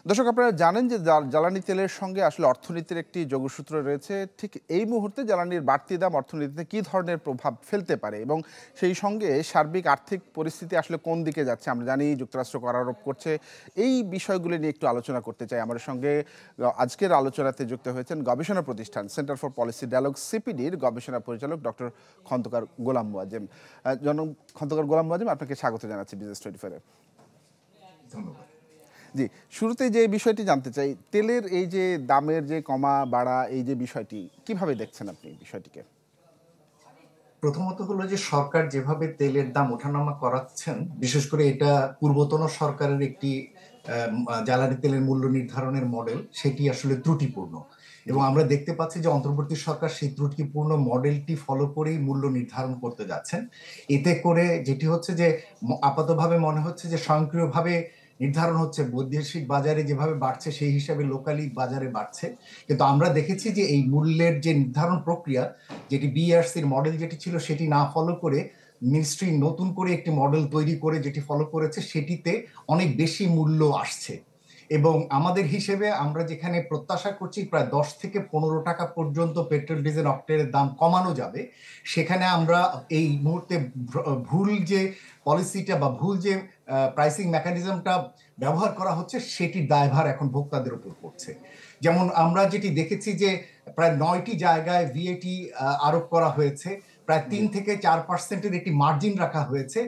দর্শক, আপনারা জানেন যে জ্বালানি তেলের সঙ্গে আসলে অর্থনীতির একটি যোগসূত্র রয়েছে। ঠিক এই মুহূর্তে জ্বালানির বাড়তি দাম অর্থনীতিতে কী ধরনের প্রভাব ফেলতে পারে এবং সেই সঙ্গে সার্বিক আর্থিক পরিস্থিতি আসলে কোন দিকে যাচ্ছে আমরা জানি, যুক্তরাষ্ট্র কর আরোপ করছে। এই বিষয়গুলি নিয়ে একটু আলোচনা করতে চাই। আমাদের সঙ্গে আজকের আলোচনাতে যুক্ত হয়েছেন গবেষণা প্রতিষ্ঠান সেন্টার ফর পলিসি ডায়ালগ সিপিডির গবেষণা পরিচালক ডক্টর খন্দকার গোলাম মোয়াজ্জেম। খন্দকার গোলাম মোয়াজ্জেম, আপনাকে স্বাগত জানাচ্ছি বিজনেস 24-এ। ধন্যবাদ। জি, শুরুতে যে বিষয়টি জানতে চাই, তেলের এই যে দামের যে কমা বাড়া, এই যে বিষয়টি কিভাবে দেখছেন আপনি বিষয়টিকে? প্রথমত হলো যে সরকার যেভাবে তেলের দাম ওঠানামা করাচ্ছেন, বিশেষ করে এটা পূর্বতন সরকারের একটি জ্বালানি তেলের মূল্য নির্ধারণের মডেল, সেটি আসলে ত্রুটিপূর্ণ। এবং আমরা দেখতে পাচ্ছি যে অন্তর্বর্তী সরকার সেই ত্রুটিপূর্ণ মডেলটি ফলো করেই মূল্য নির্ধারণ করতে যাচ্ছেন। এতে করে যেটি হচ্ছে যে আপাতভাবে মনে হচ্ছে যে স্বয়ংক্রিয়ভাবে নির্ধারণ হচ্ছে, বৈদেশিক বাজারে যেভাবে বাড়ছে সেই হিসাবে লোকালি বাজারে বাড়ছে। কিন্তু আমরা দেখেছি যে এই মূল্যের যে নির্ধারণ প্রক্রিয়া, যেটি বিআরসির মডেল যেটি ছিল সেটি না ফলো করে মিনিস্ট্রি নতুন করে একটি মডেল তৈরি করে যেটি ফলো করেছে, সেটিতে অনেক বেশি মূল্য আসছে। এবং আমাদের হিসেবে আমরা যেখানে প্রত্যাশা করছি প্রায় 10 থেকে 15 টাকা পর্যন্ত পেট্রোল ডিজেল অক্টেনের দাম কমানো যাবে, সেখানে আমরা এই মুহূর্তে ভুল যে পলিসিটা বা ভুল যে প্রাইসিং মেকানিজমটা ব্যবহার করা হচ্ছে, সেটির দায়ভার এখন ভোক্তাদের উপর পড়ছে। যেমন আমরা যেটি দেখেছি যে প্রায় 9টি জায়গায় ভিএটি আরোপ করা হয়েছে, প্রায় 3 থেকে 4% একটি মার্জিন রাখা হয়েছে,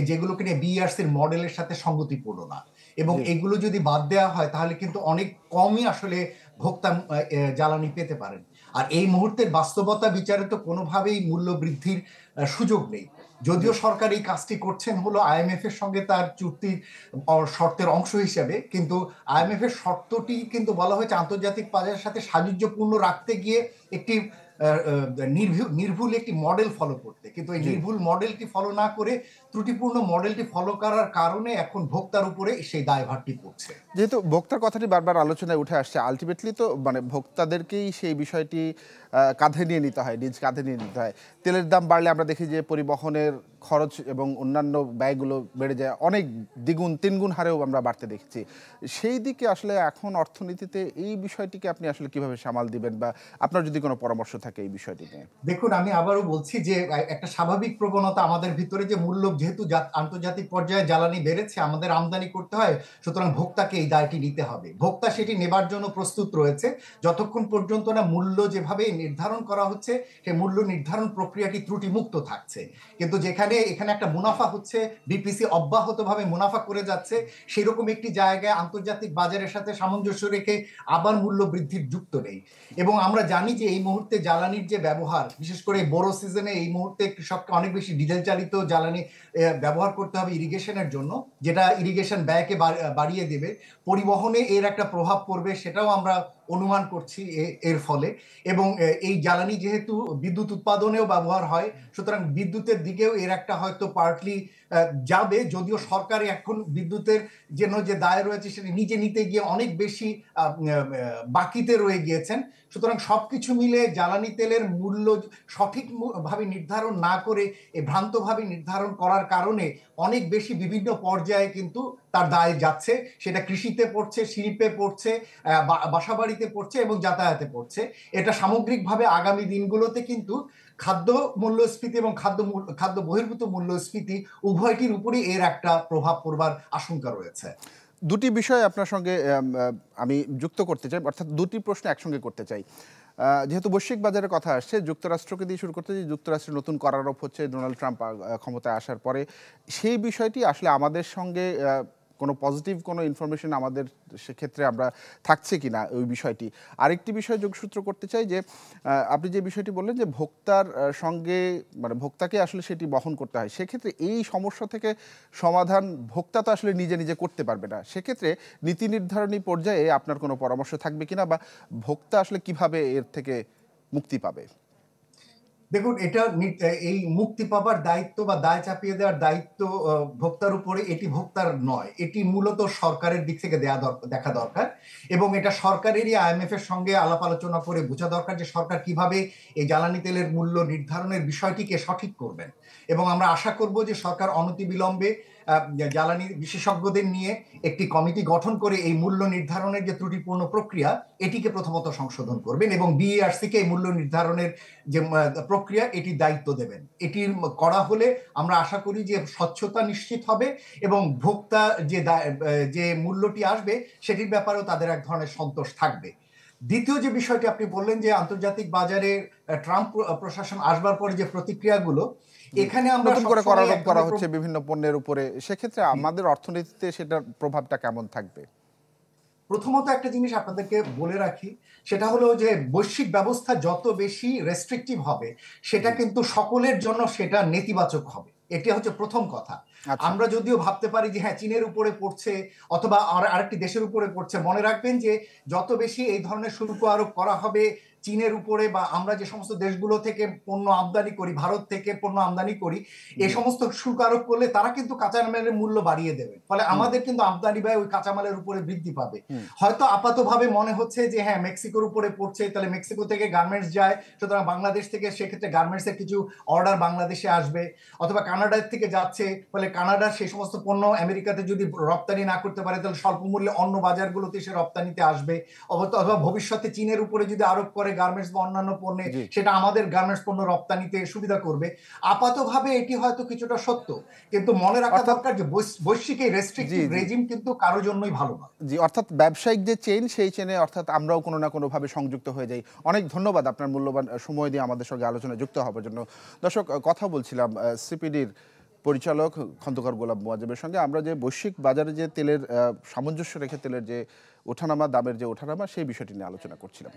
যেগুলোকে নিয়ে বিআরসির মডেলের সাথে সঙ্গতিপূর্ণ না। এবং এগুলো যদি বাদ দেওয়া হয় তাহলে কিন্তু অনেক কমই আসলে ভোক্তা জ্বালানি পেতে পারেন। আর এই মুহূর্তের বাস্তবতা বিচারে তো কোনোভাবেই মূল্য বৃদ্ধির সুযোগ নেই। যদিও সরকার এই কাজটি করছেন হলো আইএমএফ এর সঙ্গে তার চুক্তির শর্তের অংশ হিসেবে, কিন্তু আইএমএফ এর শর্তটি কিন্তু বলা হয়েছে আন্তর্জাতিক বাজারের সাথে সাযুজ্যপূর্ণ রাখতে গিয়ে একটি নির্ভুল একটি মডেল ফলো করতে, কিন্তু এই নির্ভুল মডেলটি ফলো না করে ত্রুটিপূর্ণ মডেলটি ফলো করার কারণে এখন ভোক্তার উপরে সেই দায়ভারটি পড়ছে। যেহেতু ভোক্তার কথাটি বারবার আলোচনায় উঠে আসছে, আলটিমেটলি তো মানে ভোক্তাদেরকেই সেই বিষয়টি কাঁধে নিয়ে নিতে হয়, নিজ কাঁধে নিয়ে নিতে হয়। তেলের দাম বাড়লে আমরা দেখি যে পরিবহনের খরচ এবং অন্যান্য ব্যয়গুলো বেড়ে যায়, অনেক দ্বিগুণ তিনগুণ হারেও আমরা বাড়তে দেখছি। সেই দিকে আসলে এখন অর্থনীতিতে এই বিষয়টিকে আপনি আসলে কিভাবে সামাল দিবেন, বা আপনার যদি কোনো পরামর্শ থাকে এই বিষয়টি নিয়ে? দেখুন, আমি আবারও বলছি যে একটা স্বাভাবিক প্রবণতা আমাদের ভিতরে, যে মূল্য যেহেতু আন্তর্জাতিক পর্যায়ে জ্বালানি বেড়েছে, আমাদের আমদানি করতে হয়, সুতরাং ভোক্তাকে এই দায়টি নিতে হবে। ভোক্তা সেটি নেবার জন্য প্রস্তুত রয়েছে যতক্ষণ পর্যন্ত না মূল্য যেভাবে নির্ধারণ করা হচ্ছে সেই মূল্য নির্ধারণ প্রক্রিয়াটি ত্রুটিমুক্ত থাকছে। কিন্তু এখানে একটা মুনাফা হচ্ছে, বিপিসি অব্যাহতভাবে মুনাফা করে যাচ্ছে, সেরকম একটি জায়গায় আন্তর্জাতিক বাজারের সাথে সামঞ্জস্য রেখে আবার মূল্য বৃদ্ধির যুক্ত নেই। এবং আমরা জানি যে এই মুহূর্তে জ্বালানির যে ব্যবহার, বিশেষ করে বড় সিজনে এই মুহূর্তে কৃষককে অনেক বেশি ডিজেল চালিত জ্বালানি ব্যবহার করতে হবে ইরিগেশনের জন্য, যেটা ইরিগেশন ব্যয়কে বাড়িয়ে দেবে। পরিবহনে এর একটা প্রভাব পড়বে, সেটাও আমরা অনুমান করছি এর ফলে। এবং এই জ্বালানি যেহেতু বিদ্যুৎ উৎপাদনেও ব্যবহার হয়, সুতরাং বিদ্যুতের দিকেও এর একটা হয়তো পার্টলি যাবে, যদিও সরকার এখন বিদ্যুতের জন্য যে দায় রয়েছে সেটা নিজে নিতে গিয়ে অনেক বেশি বাকিতে রয়ে গিয়েছেন। সুতরাং সবকিছু মিলে জ্বালানি তেলের মূল্য সঠিকভাবে নির্ধারণ না করে ভ্রান্তভাবে নির্ধারণ করার কারণে অনেক বেশি বিভিন্ন পর্যায়ে কিন্তু তার দায় যাচ্ছে। সেটা কৃষিতে পড়ছে, শিল্পে পড়ছে, বাসাবাড়িতে পড়ছে এবং যাতায়াতে পড়ছে। এটা সামগ্রিকভাবে আগামী দিনগুলোতে কিন্তু খাদ্য মূল্যস্ফীতি এবং খাদ্য বহির্ভূত মূল্যস্ফীতি উভয়টির উপরই এর একটা প্রভাব পড়বার আশঙ্কা রয়েছে। দুটি বিষয় আপনার সঙ্গে আমি যুক্ত করতে চাই, অর্থাৎ দুটি প্রশ্ন একসঙ্গে করতে চাই। যেহেতু বৈশ্বিক বাজারের কথা আসছে, যুক্তরাষ্ট্রকে দিয়ে শুরু করতে চাই। যুক্তরাষ্ট্রের নতুন কর আরোপ হচ্ছে ডোনাল্ড ট্রাম্প ক্ষমতায় আসার পরে। সেই বিষয়টি আসলে আমাদের সঙ্গে কোনো পজিটিভ কোনো ইনফরমেশন আমাদের সেক্ষেত্রে আমরা থাকছে কি না ওই বিষয়টি। আরেকটি বিষয় যোগসূত্র করতে চাই যে আপনি যে বিষয়টি বললেন যে ভোক্তার সঙ্গে মানে ভোক্তাকে আসলে সেটি বহন করতে হয়, সেক্ষেত্রে এই সমস্যা থেকে সমাধান ভোক্তা তো আসলে নিজে নিজে করতে পারবে না। সেক্ষেত্রে নীতি নির্ধারণী পর্যায়ে আপনার কোনো পরামর্শ থাকবে কিনা, বা ভোক্তা আসলে কিভাবে এর থেকে মুক্তি পাবে? দেখুন, এটা এই মুক্তি পাবার দায়িত্ব বা দায় চাপিয়ে দেওয়ার দায়িত্ব ভোক্তার উপরে, এটি ভোক্তার নয়, এটি মূলত সরকারের দিক থেকে দেখা দরকার। এবং এটা সরকারেরই আইএমএফ এর সঙ্গে আলাপ আলোচনা করে বোঝা দরকার যে সরকার কিভাবে এই জ্বালানি তেলের মূল্য নির্ধারণের বিষয়টিকে সঠিক করবেন। এবং আমরা আশা করব যে সরকার অনতিবিলম্বে জ্বালানি বিশেষজ্ঞদের নিয়ে একটি কমিটি গঠন করে এই মূল্য নির্ধারণের যে ত্রুটিপূর্ণ প্রক্রিয়া এটিকে প্রথমত সংশোধন করবেন এবং বিইআরসি কে এই মূল্য নির্ধারণের যে প্রক্রিয়া এটির দায়িত্ব দেবেন। এটি করা হলে আমরা আশা করি যে স্বচ্ছতা নিশ্চিত হবে এবং ভোক্তা যে মূল্যটি আসবে সেটির ব্যাপারেও তাদের এক ধরনের সন্তোষ থাকবে। দ্বিতীয় যে বিষয়টি আপনি বললেন যে আন্তর্জাতিক বাজারে ট্রাম্প প্রশাসন আসবার পরে যে প্রতিক্রিয়াগুলো, এখানে আমরা নতুন করে করারোপ করা হচ্ছে বিভিন্ন পণ্যের উপরে, সেক্ষেত্রে আমাদের অর্থনীতিতে সেটার প্রভাবটা কেমন থাকবে? প্রথমত একটা জিনিস আপনাদেরকে বলে রাখি, সেটা হলো যে বৈশ্বিক ব্যবস্থা যত বেশি রেস্ট্রিকটিভ হবে সেটা কিন্তু সকলের জন্য সেটা নেতিবাচক হবে। এটা হচ্ছে প্রথম কথা। আমরা যদিও ভাবতে পারি যে হ্যাঁ চীনের উপরে পড়ছে অথবা আরেকটি দেশের উপরে পড়ছে, মনে রাখবেন যে যত বেশি এই ধরনের শুল্ক আরোপ করা হবে চীনের উপরে বা আমরা যে সমস্ত দেশগুলো থেকে পণ্য আমদানি করি, ভারত থেকে পণ্য আমদানি করি, এই সমস্ত শুল্ক আরোপ করলে তারা কিন্তু কাঁচামালের মূল্য বাড়িয়ে দেবে, ফলে আমাদের কিন্তু আমদানি ব্যয় ওই কাঁচামালের উপরে বৃদ্ধি পাবে। হয়তো আপাতভাবে মনে হচ্ছে যে হ্যাঁ মেক্সিকোর উপরে পড়ছে, তাহলে মেক্সিকো থেকে গার্মেন্টস যায়, সুতরাং বাংলাদেশ থেকে সেক্ষেত্রে গার্মেন্টস এর কিছু অর্ডার বাংলাদেশে আসবে, অথবা কানাডার থেকে যাচ্ছে, ফলে কানাডার সেই সমস্ত পণ্য আমেরিকাতে যদি রপ্তানি না করতে পারে তাহলে স্বল্প মূল্যে অন্য বাজারগুলোতে সে রপ্তানিতে আসবে, অথবা ভবিষ্যতে চীনের উপরে যদি আরোপ করে গার্মেন্টস বা অন্যান্য পণ্যে, সেটা আমাদের গার্মেন্টস পণ্য রপ্তানিতে সুবিধা করবে। আপাতভাবে এটি হয়তো কিছুটা সত্য, কিন্তু মনে রাখা দরকার যে বৈশ্বিক এই রেস্ট্রিকটিভ রেজিম কিন্তু কারোর জন্যই ভালো না। জি, অর্থাৎ ব্যবসায়িক যে চেইন সেই চেইনে অর্থাৎ আমরাও কোনো না কোনো ভাবে সংযুক্ত হয়ে যাই। অনেক ধন্যবাদ আপনার মূল্যবান সময় দিয়ে আমাদের সঙ্গে আলোচনায় যুক্ত হওয়ার জন্য। দর্শক, কথা বলছিলাম সিপিডির পরিচালক খন্দকার গোলাম মোয়াজ্জেমের সঙ্গে। আমরা যে বৈশ্বিক বাজারে যে তেলের সামঞ্জস্য রেখে তেলের যে ওঠানামা, দামের যে ওঠানামা, সেই বিষয়টি নিয়ে আলোচনা করছিলাম।